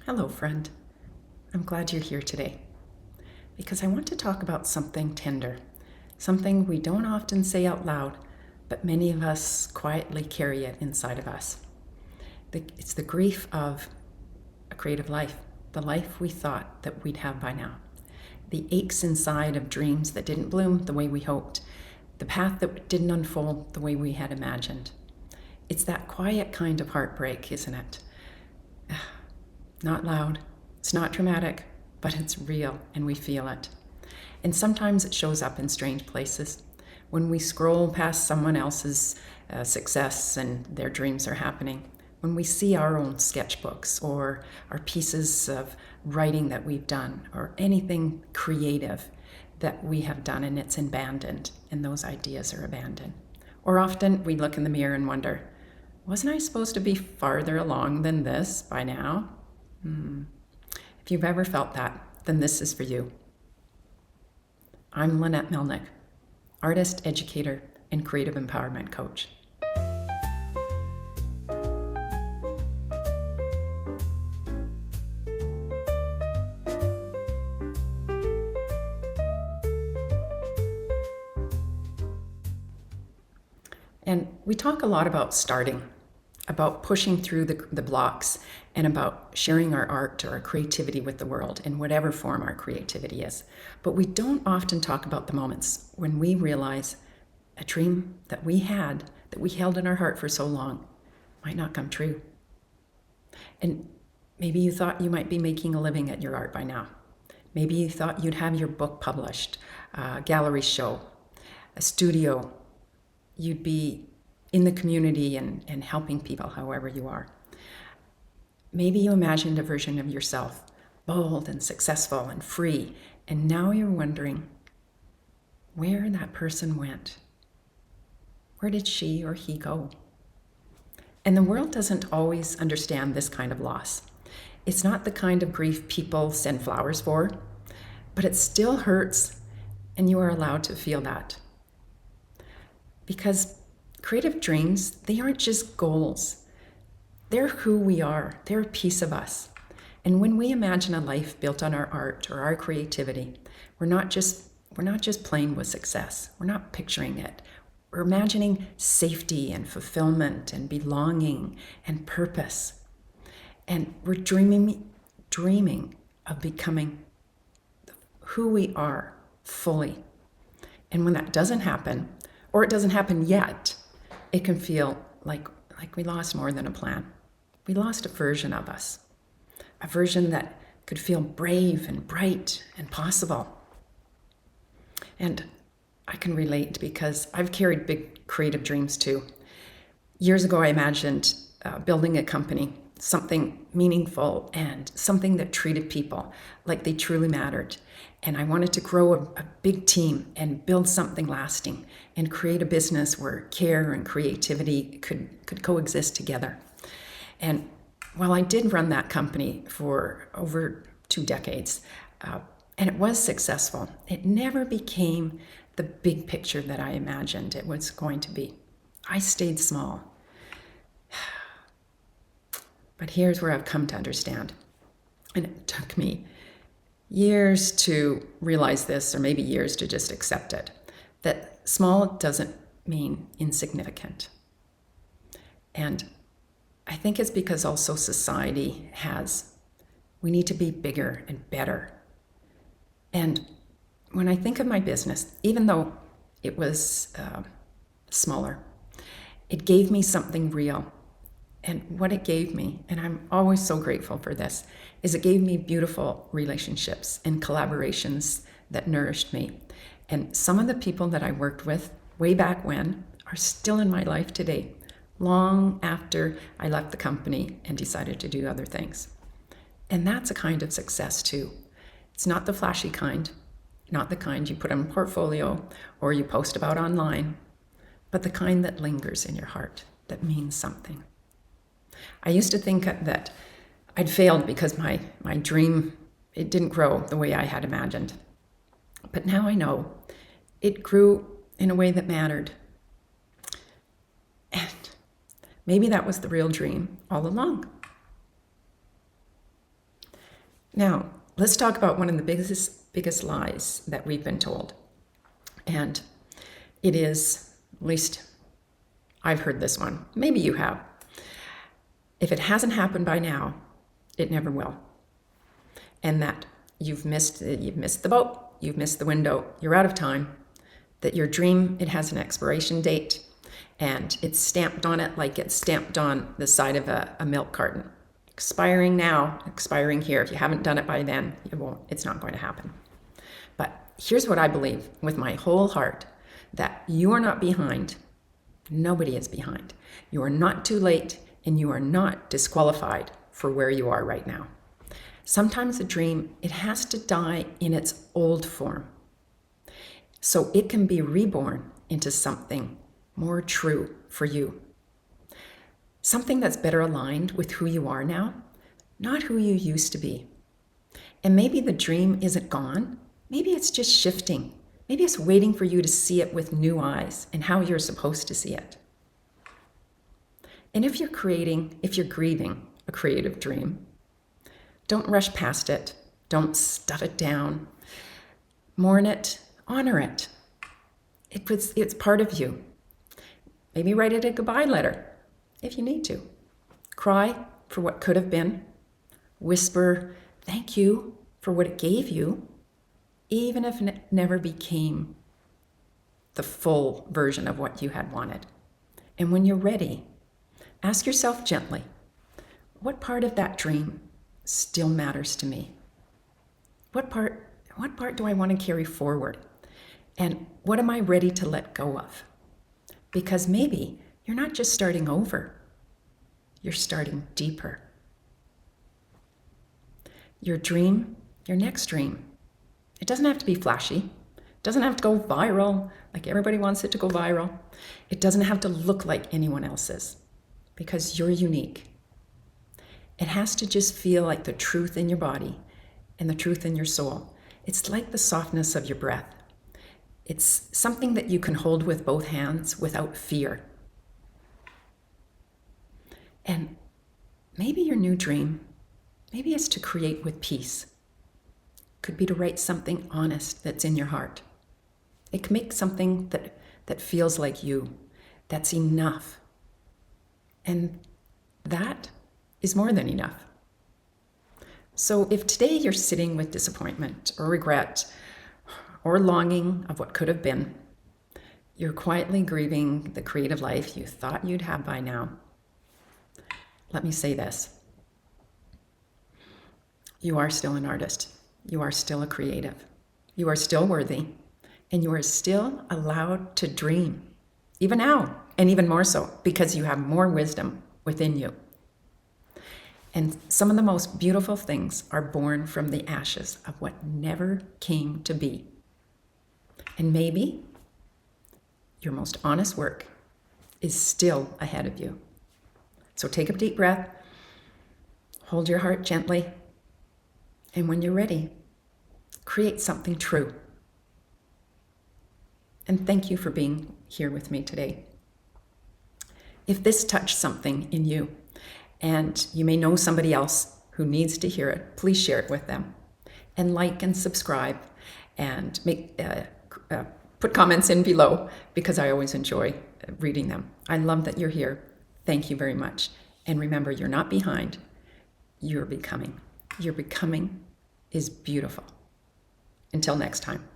Hello, friend. I'm glad you're here today because I want to talk about something tender, something we don't often say out loud, but many of us quietly carry it inside of us. It's the grief of a creative life, the life we thought that we'd have by now, the aches inside of dreams that didn't bloom the way we hoped, the path that didn't unfold the way we had imagined. It's that quiet kind of heartbreak, isn't it? Not loud, it's not dramatic, but it's real and we feel it. And sometimes it shows up in strange places. When we scroll past someone else's success and their dreams are happening, when we see our own sketchbooks or our pieces of writing that we've done or anything creative that we have done and it's abandoned and those ideas are abandoned. Or often we look in the mirror and wonder, wasn't I supposed to be farther along than this by now? If you've ever felt that, then this is for you. I'm Lynette Melnick, artist, educator, and creative empowerment coach. And we talk a lot about starting, about pushing through the blocks, and about sharing our art or our creativity with the world in whatever form our creativity is. But we don't often talk about the moments when we realize a dream that we had, that we held in our heart for so long, might not come true. And maybe you thought you might be making a living at your art by now. Maybe you thought you'd have your book published, a gallery show, a studio. You'd be in the community and helping people however you are. Maybe you imagined a version of yourself, bold and successful and free, and now you're wondering where that person went. Where did she or he go? And the world doesn't always understand this kind of loss. It's not the kind of grief people send flowers for, but it still hurts, and you are allowed to feel that. Because creative dreams, they aren't just goals. They're who we are. They're a piece of us. And when we imagine a life built on our art or our creativity, we're not just playing with success. We're not picturing it. We're imagining safety and fulfillment and belonging and purpose. And we're dreaming of becoming who we are fully. And when that doesn't happen, or it doesn't happen yet, it can feel like we lost more than a plan. We lost a version of us, a version that could feel brave and bright and possible. And I can relate because I've carried big creative dreams too. Years ago, I imagined building a company, something meaningful and something that treated people like they truly mattered. And I wanted to grow a big team and build something lasting and create a business where care and creativity could coexist together. And while I did run that company for over 2 decades, and it was successful, it never became the big picture that I imagined it was going to be. I stayed small. But here's where I've come to understand. And it took me years to realize this, or maybe years to just accept it, that small doesn't mean insignificant. And I think it's because also society we need to be bigger and better. And when I think of my business, even though it was smaller, it gave me something real. And what it gave me, and I'm always so grateful for this, is it gave me beautiful relationships and collaborations that nourished me. And some of the people that I worked with way back when are still in my life today, long after I left the company and decided to do other things. And that's a kind of success too. It's not the flashy kind, not the kind you put on a portfolio or you post about online, but the kind that lingers in your heart, that means something. I used to think that I'd failed because my dream, it didn't grow the way I had imagined. But now I know it grew in a way that mattered. And maybe that was the real dream all along. Now, let's talk about one of the biggest lies that we've been told. And it is, at least I've heard this one. Maybe you have. If it hasn't happened by now, it never will. And that you've missed the boat, you've missed the window, you're out of time, that your dream, it has an expiration date, and it's stamped on it like it's stamped on the side of a milk carton. Expiring now, expiring here. If you haven't done it by then, it's not going to happen. But here's what I believe with my whole heart, that you are not behind. Nobody is behind. You are not too late, and you are not disqualified for where you are right now. Sometimes a dream, it has to die in its old form, so it can be reborn into something more true for you. Something that's better aligned with who you are now, not who you used to be. And maybe the dream isn't gone. Maybe it's just shifting. Maybe it's waiting for you to see it with new eyes and how you're supposed to see it. And if you're grieving a creative dream, don't rush past it. Don't stuff it down. Mourn it, honor it. It's part of you. Maybe write it a goodbye letter if you need to. Cry for what could have been. Whisper thank you for what it gave you, even if it never became the full version of what you had wanted. And when you're ready, ask yourself gently, what part of that dream still matters to me? What part do I want to carry forward? And what am I ready to let go of? Because maybe you're not just starting over, you're starting deeper. Your dream, your next dream, it doesn't have to be flashy. It doesn't have to go viral like everybody wants it to go viral. It doesn't have to look like anyone else's, because you're unique. It has to just feel like the truth in your body and the truth in your soul. It's like the softness of your breath. It's something that you can hold with both hands without fear. And maybe your new dream, maybe it's to create with peace. Could be to write something honest that's in your heart. It can make something that feels like you, that's enough. And that is more than enough. So if today you're sitting with disappointment or regret or longing of what could have been, you're quietly grieving the creative life you thought you'd have by now, let me say this. You are still an artist. You are still a creative. You are still worthy. And you are still allowed to dream, even now, and even more so, because you have more wisdom within you. And some of the most beautiful things are born from the ashes of what never came to be. And maybe your most honest work is still ahead of you. So take a deep breath, hold your heart gently, and when you're ready, create something true. And thank you for being here with me today. If this touched something in you, and you may know somebody else who needs to hear it, please share it with them. And like and subscribe, and put comments in below, because I always enjoy reading them. I love that you're here. Thank you very much. And remember, you're not behind, you're becoming. Your becoming is beautiful. Until next time.